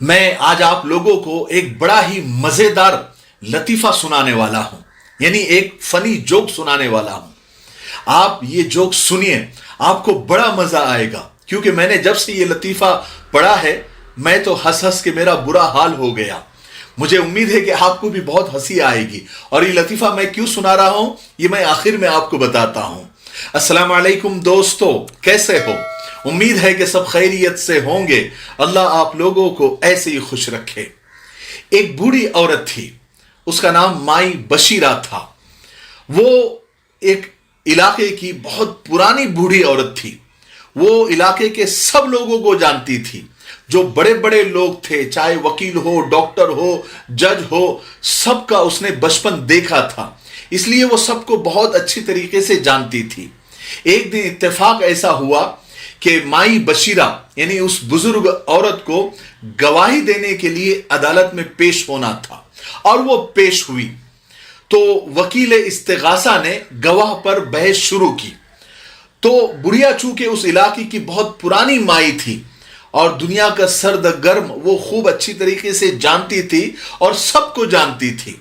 मैं आज आप लोगों को एक बड़ा ही मजेदार लतीफा सुनाने वाला हूं, यानी एक फनी जोक सुनाने वाला हूं। आप ये जोक सुनिए, आपको बड़ा मजा आएगा, क्योंकि मैंने जब से ये लतीफा पढ़ा है मैं तो हंस हंस के मेरा बुरा हाल हो गया। मुझे उम्मीद है कि आपको भी बहुत हंसी आएगी। और ये लतीफा मैं क्यों सुना रहा हूं ये मैं आखिर में आपको बताता हूं। अस्सलाम वालेकुम दोस्तों, कैसे हो? उम्मीद है कि सब खैरियत से होंगे। अल्लाह आप लोगों को ऐसे ही खुश रखे। एक बूढ़ी औरत थी, उसका नाम माई बशीरा था। वो एक इलाके की बहुत पुरानी बूढ़ी औरत थी। वो इलाके के सब लोगों को जानती थी। जो बड़े बड़े लोग थे, चाहे वकील हो, डॉक्टर हो, जज हो, सबका उसने बचपन देखा था, इसलिए वो सबको बहुत अच्छी तरीके से जानती थी। एक दिन इत्तेफाक ऐसा हुआ कि माई बशीरा यानी उस बुजुर्ग औरत को गवाही देने के लिए अदालत में पेश होना था, और वो पेश हुई। तो वकील इस्तिगासा ने गवाह पर बहस शुरू की। तो बुढ़िया चूंकि उस इलाके की बहुत पुरानी माई थी और दुनिया का सर्द गर्म वो खूब अच्छी तरीके से जानती थी और सबको जानती थी,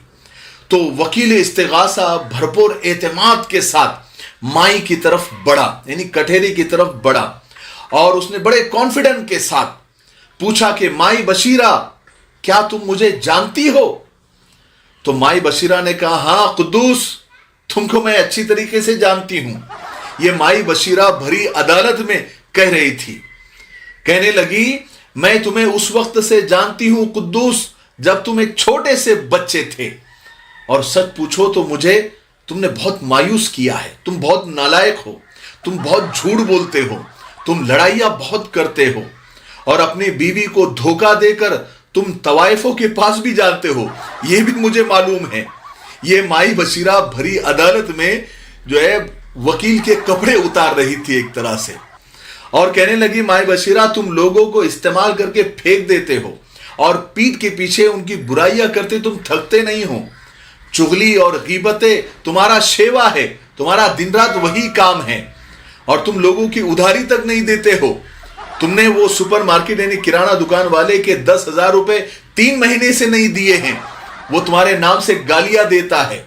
तो वकील इस्तिगासा भरपूर एतमाद के साथ माई की तरफ बढ़ा, यानी कटहरे की तरफ बढ़ा, और उसने बड़े कॉन्फिडेंट के साथ पूछा कि माई बशीरा, क्या तुम मुझे जानती हो? तो माई बशीरा ने कहा, हाँ कुद्दूस, तुमको मैं अच्छी तरीके से जानती हूं। ये माई बशीरा भरी अदालत में कह रही थी। कहने लगी, मैं तुम्हें उस वक्त से जानती हूं कुद्दूस, जब तुम एक छोटे से बच्चे थे, और सच पूछो तो मुझे तुमने बहुत मायूस किया है। तुम बहुत नालायक हो, तुम बहुत झूठ बोलते हो, तुम लड़ाइयां बहुत करते हो, और अपनी बीवी को धोखा देकर तुम तवाइफों के पास भी जाते हो, यह भी मुझे मालूम है। ये माई बशीरा भरी अदालत में जो है वकील के कपड़े उतार रही थी एक तरह से, और कहने लगी, माई बशीरा, तुम लोगों को इस्तेमाल करके फेंक देते हो और पीठ के पीछे उनकी बुराइयां करते तुम थकते नहीं हो। चुगली और गीबतें तुम्हारा शेवा है, तुम्हारा दिन रात वही काम है, और तुम लोगों की उधारी तक नहीं देते हो। तुमने वो सुपरमार्केट यानी किराना दुकान वाले के 10,000 रुपए 3 महीने से नहीं दिए हैं, वो तुम्हारे नाम से गालियां देता है।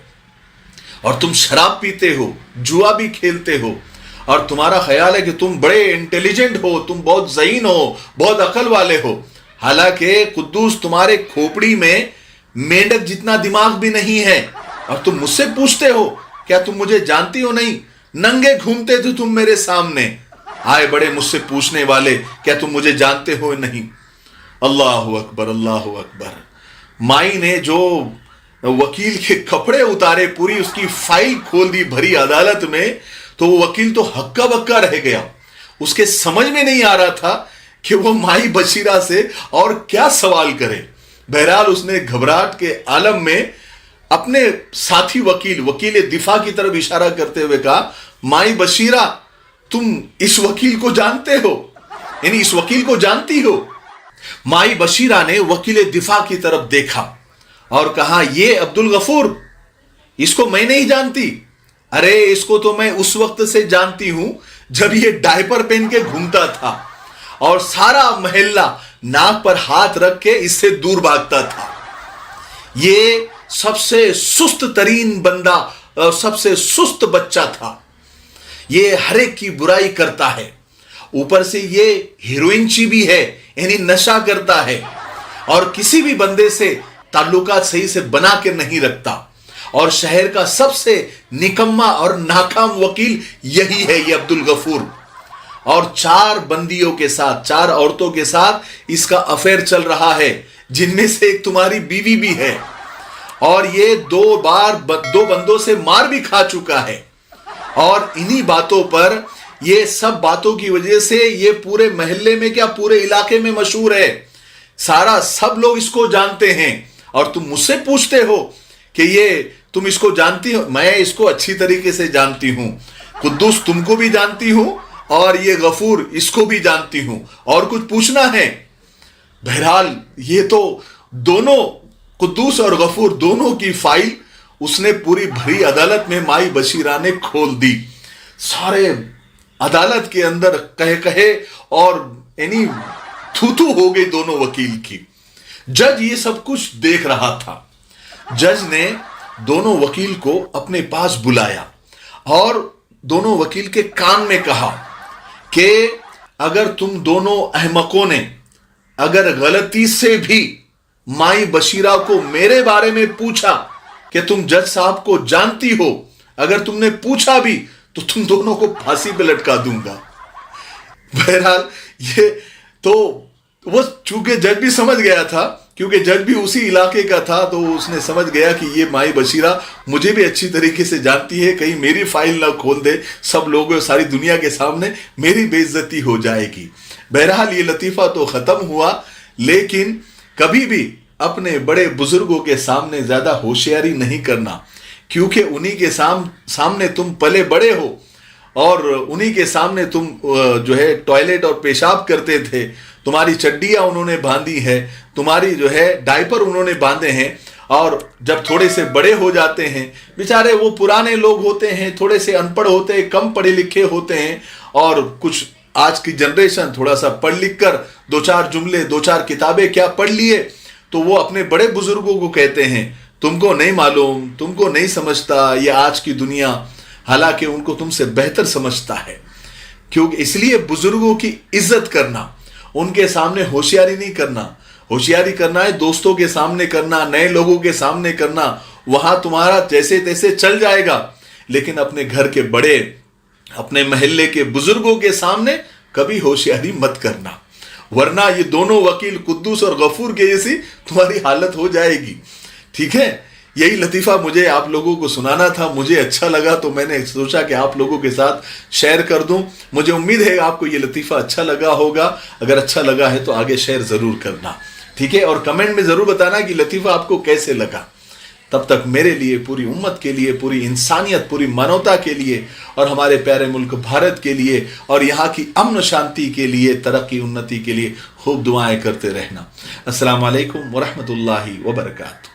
और तुम शराब पीते हो, जुआ भी खेलते हो, और तुम्हारा ख्याल है कि तुम बड़े इंटेलिजेंट हो, तुम बहुत ज़हीन हो, बहुत अकल वाले हो। हालांकि कुद्दूस, तुम्हारे खोपड़ी में मेंढक जितना दिमाग भी नहीं है, और तुम मुझसे पूछते हो क्या तुम मुझे जानती हो? नहीं, नंगे घूमते थे तुम मेरे सामने, आए बड़े मुझसे पूछने वाले, क्या तुम मुझे जानते हो? नहीं। अल्लाह अकबर, अल्लाह अकबर। माई ने जो वकील के कपड़े उतारे, पूरी उसकी फाइल खोल दी भरी अदालत में, तो वो वकील तो हक्का बक्का रह गया। उसके समझ में नहीं आ रहा था कि वो माई बशीरा से और क्या सवाल करे। बहरहाल उसने घबराहट के आलम में अपने साथी वकील दिफा की तरफ इशारा करते हुए कहा, माई बशीरा, तुम इस वकील को जानते हो, यानी इस वकील को जानती हो? माई बशीरा ने वकील दिफा की तरफ देखा और कहा, ये अब्दुल गफूर, इसको मैं नहीं जानती। अरे इसको तो मैं उस वक्त से जानती हूं जब ये डायपर पहन के घूमता था, और सारा मोहल्ला नाक पर हाथ रख के इससे दूर भागता था। ये सबसे सुस्त तरीन बंदा, सबसे सुस्त बच्चा था। ये हर एक की बुराई करता है, ऊपर से ये हीरोइनची भी है, यानी नशा करता है, और किसी भी बंदे से ताल्लुकात सही से बना के नहीं रखता। और शहर का सबसे निकम्मा और नाकाम वकील यही है, ये अब्दुल गफूर। और 4 बंदियों के साथ, 4 औरतों के साथ इसका अफेयर चल रहा है, जिनमें से एक तुम्हारी बीवी भी है, और ये 2 बार 2 बंदों से मार भी खा चुका है। और इन्हीं बातों पर, ये सब बातों की वजह से ये पूरे मोहल्ले में, क्या पूरे इलाके में मशहूर है। सब लोग इसको जानते हैं, और तुम मुझसे पूछते हो कि ये तुम इसको जानती हो? मैं इसको अच्छी तरीके से जानती हूं। कुद्दूस, तुमको भी जानती हूं, और ये गफूर, इसको भी जानती हूं। और कुछ पूछना है? बहरहाल ये तो दोनों, कुद्दूस और गफूर दोनों की फाइल उसने पूरी भरी अदालत में माई बशीरा ने खोल दी। सारे अदालत के अंदर कहे कहे और यानी थू थू हो गई दोनों वकील की। जज ये सब कुछ देख रहा था। जज ने दोनों वकील को अपने पास बुलाया और दोनों वकील के कान में कहा कि अगर तुम दोनों अहमकों ने अगर गलती से भी माई बशीरा को मेरे बारे में पूछा कि तुम जज साहब को जानती हो, अगर तुमने पूछा भी तो तुम दोनों को फांसी पे लटका दूंगा। बहरहाल ये तो वो चूंकि जज भी समझ गया था, क्योंकि जज भी उसी इलाके का था, तो उसने समझ गया कि ये माई बशीरा मुझे भी अच्छी तरीके से जानती है, कहीं मेरी फाइल ना खोल दे, सब लोगों सारी दुनिया के सामने मेरी बेइज्जती हो जाएगी। बहरहाल ये लतीफा तो खत्म हुआ, लेकिन कभी भी अपने बड़े बुजुर्गों के सामने ज्यादा होशियारी नहीं करना, क्योंकि उन्हीं के सामने तुम पले बड़े हो और उन्हीं के सामने तुम जो है टॉयलेट और पेशाब करते थे, तुम्हारी चड्डियां उन्होंने बांधी है, तुम्हारी जो है डायपर उन्होंने बांधे हैं, और जब थोड़े से बड़े हो जाते हैं, बेचारे वो पुराने लोग होते हैं, थोड़े से अनपढ़ होते हैं, कम पढ़े लिखे होते हैं, और कुछ आज की जनरेशन थोड़ा सा पढ़ लिख कर दो चार जुमले दो चार किताबें क्या पढ़ लिए, तो वो अपने बड़े बुजुर्गों को कहते हैं तुमको नहीं मालूम, तुमको नहीं समझता ये आज की दुनिया, हालांकि उनको तुमसे बेहतर समझता है। क्योंकि इसलिए बुजुर्गों की इज्जत करना, उनके सामने होशियारी नहीं करना, होशियारी करना है दोस्तों के सामने करना, नए लोगों के सामने करना, वहां तुम्हारा जैसे तैसे चल जाएगा, लेकिन अपने घर के बड़े, अपने महल्ले के बुजुर्गों के सामने कभी होशियारी मत करना, वरना ये दोनों वकील कुद्दूस और गफूर के जैसी तुम्हारी हालत हो जाएगी। ठीक है, यही लतीफ़ा मुझे आप लोगों को सुनाना था, मुझे अच्छा लगा तो मैंने सोचा कि आप लोगों के साथ शेयर कर दूं। मुझे उम्मीद है आपको ये लतीफ़ा अच्छा लगा होगा, अगर अच्छा लगा है तो आगे शेयर ज़रूर करना, ठीक है, और कमेंट में ज़रूर बताना कि लतीफ़ा आपको कैसे लगा। तब तक मेरे लिए, पूरी उम्मत के लिए, पूरी इंसानियत, पूरी मानवता के लिए और हमारे प्यारे मुल्क भारत के लिए और यहाँ की अमन शांति के लिए, तरक्की उन्नति के लिए खूब दुआएं करते रहना। अस्सलाम वालेकुम व रहमतुल्लाहि व बरकातहू।